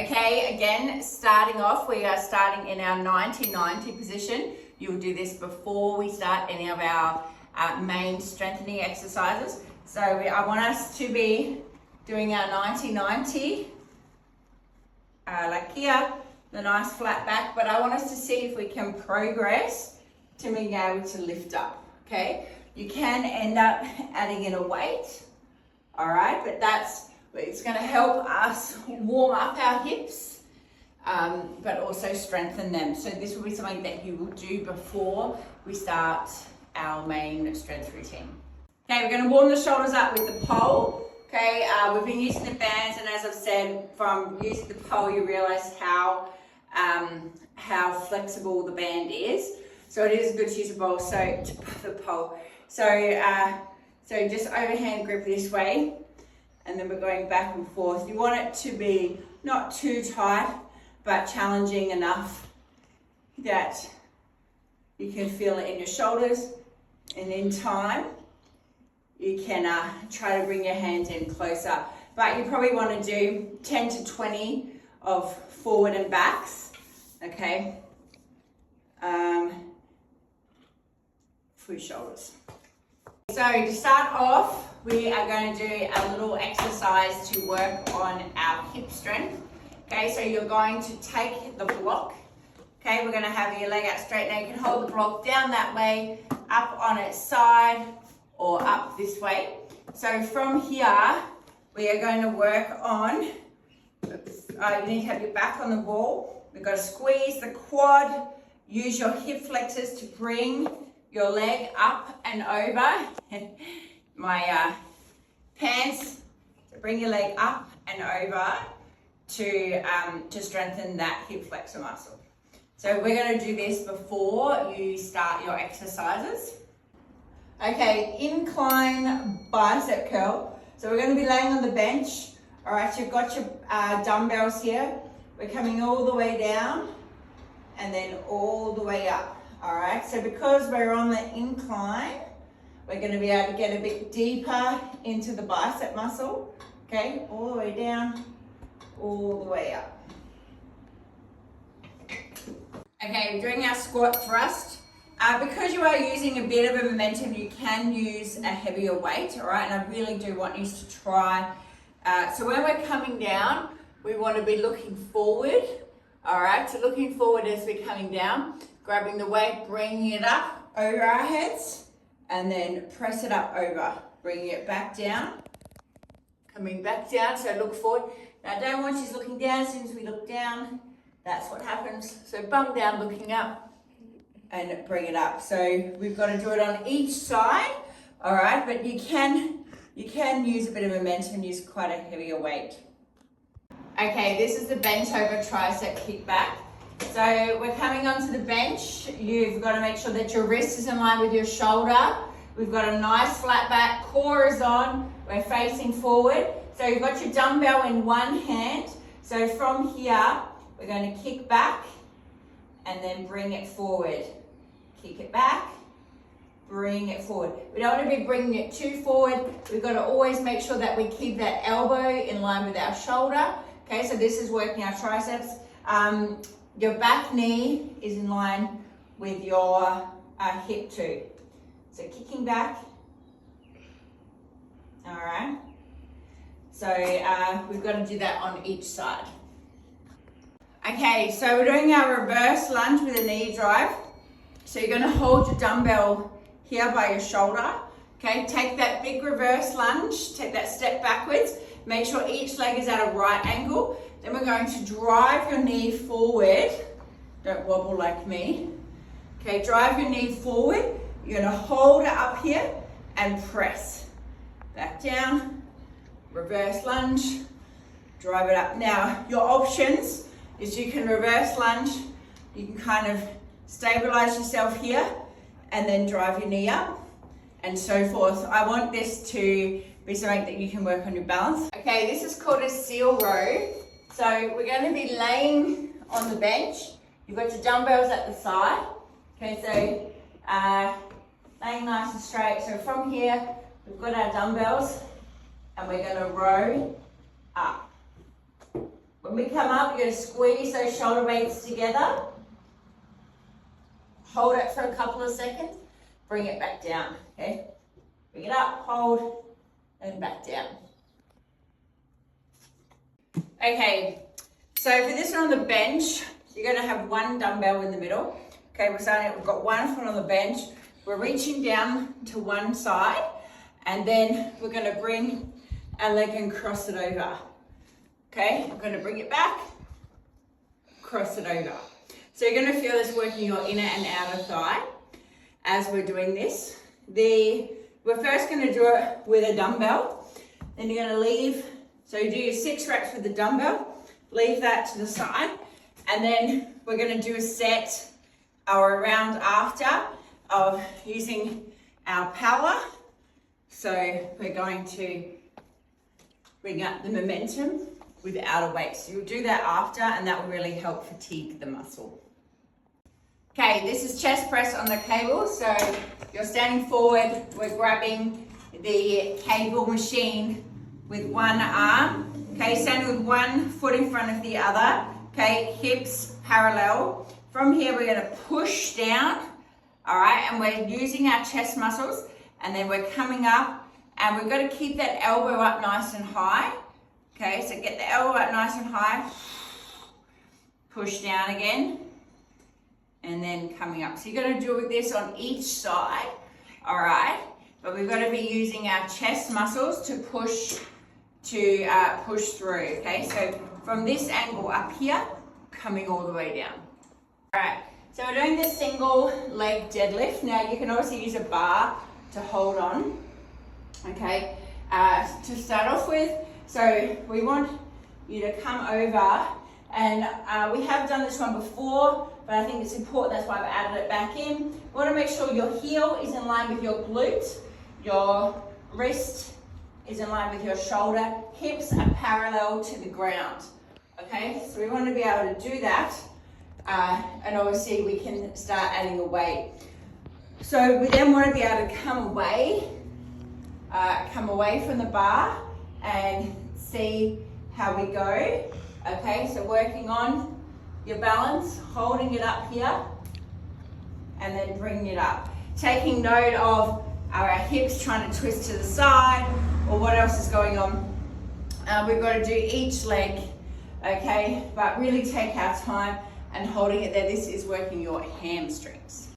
Okay, again, starting off, we are starting in our 90-90 position. You'll do this before we start any of our main strengthening exercises. So I want us to be doing our 90-90, like here, the nice flat back, but I want us to see if we can progress to being able to lift up, okay? You can end up adding in a weight, all right, but it's gonna help us warm up our hips, but also strengthen them. So this will be something that you will do before we start our main strength routine. Okay, we're gonna warm the shoulders up with the pole. Okay, we've been using the bands, and as I've said, from using the pole, you realize how flexible the band is. So it is good to use a pole. So just overhand grip this way, and then we're going back and forth. You want it to be not too tight, but challenging enough that you can feel it in your shoulders, and in time, you can try to bring your hands in closer. But you probably want to do 10 to 20 of forward and backs, okay? For your shoulders. So to start off, we are going to do a little exercise to work on our hip strength. Okay, so you're going to take the block. Okay, we're going to have your leg out straight. Now you can hold the block down that way, up on its side, or up this way. So from here, we are going to work on, you need to have your back on the wall. We've got to squeeze the quad, use your hip flexors to bring your leg up and over. My pants, so bring your leg up and over to strengthen that hip flexor muscle. So we're going to do this before you start your exercises. Okay, incline bicep curl. So we're going to be laying on the bench. All right, so you've got your dumbbells here. We're coming all the way down and then all the way up. All right, so because we're on the incline, we're going to be able to get a bit deeper into the bicep muscle. Okay, all the way down, all the way up. Okay, we're doing our squat thrust. Because you are using a bit of a momentum, you can use a heavier weight, all right? And I really do want you to try. So when we're coming down, we want to be looking forward, all right? So looking forward as we're coming down, grabbing the weight, bringing it up over our heads, and then press it up over, bringing it back down, coming back down, so look forward. Now don't want you looking down. As soon as we look down, that's what happens. So bum down, looking up, and bring it up. So we've got to do it on each side, all right? But you can use a bit of momentum and use quite a heavier weight. Okay, this is the bent over tricep kickback. So we're coming onto the bench. You've got to make sure that your wrist is in line with your shoulder. We've got a nice flat back, core is on, we're facing forward. So you've got your dumbbell in one hand. So from here, we're going to kick back and then bring it forward. Kick it back, bring it forward. We don't want to be bringing it too forward. We've got to always make sure that we keep that elbow in line with our shoulder. Okay, so this is working our triceps. Your back knee is in line with your hip too. So kicking back. All right. So we've got to do that on each side. Okay, so we're doing our reverse lunge with a knee drive. So you're going to hold your dumbbell here by your shoulder. Okay, take that big reverse lunge, take that step backwards. Make sure each leg is at a right angle. Then we're going to drive your knee forward. Don't wobble like me. Okay, drive your knee forward. You're going to hold it up here and press. Back down, reverse lunge, drive it up. Now, your options is you can reverse lunge. You can kind of stabilize yourself here and then drive your knee up and so forth. I want this to be something that you can work on your balance. Okay, this is called a seal row. So we're going to be laying on the bench. You've got your dumbbells at the side. Okay, so laying nice and straight. So from here, we've got our dumbbells and we're going to row up. We're When we come up, you're going to squeeze those shoulder blades together. Hold it for a couple of seconds. Bring it back down, okay? Bring it up, hold, and back down. Okay, so for this one on the bench, you're going to have one dumbbell in the middle. Okay, we've got one foot on the bench. We're reaching down to one side, and then we're going to bring our leg and cross it over. Okay, I'm going to bring it back, cross it over. So you're going to feel this working your inner and outer thigh as we're doing this. We're first going to do it with a dumbbell. Then you're going to leave, so you do your 6 reps with the dumbbell, leave that to the side, and then we're going to do a set or a round after of using our power. So we're going to bring up the momentum without a weight. So you'll do that after, and that will really help fatigue the muscle. Okay, this is chest press on the cable. So you're standing forward, we're grabbing the cable machine with one arm. Okay, standing with one foot in front of the other. Okay, hips parallel. From here, we're gonna push down, all right, and we're using our chest muscles, and then we're coming up, and we've got to keep that elbow up nice and high. Okay, so get the elbow up nice and high, push down again, and then coming up. So you're going to do this on each side, all right? But we've got to be using our chest muscles to push through, okay? So from this angle up here, coming all the way down. All right, so we're doing this single leg deadlift. Now you can also use a bar to hold on, okay? To start off with, so we want you to come over, and we have done this one before, but I think it's important, that's why I've added it back in. You want to make sure your heel is in line with your glute, your wrist is in line with your shoulder, hips are parallel to the ground, okay? So we want to be able to do that, and obviously we can start adding a weight. So we then want to be able to come away from the bar and see how we go. Okay, so working on your balance, holding it up here, and then bringing it up. Taking note of our hips trying to twist to the side, or what else is going on. We've got to do each leg, okay, but really take our time and holding it there. This is working your hamstrings.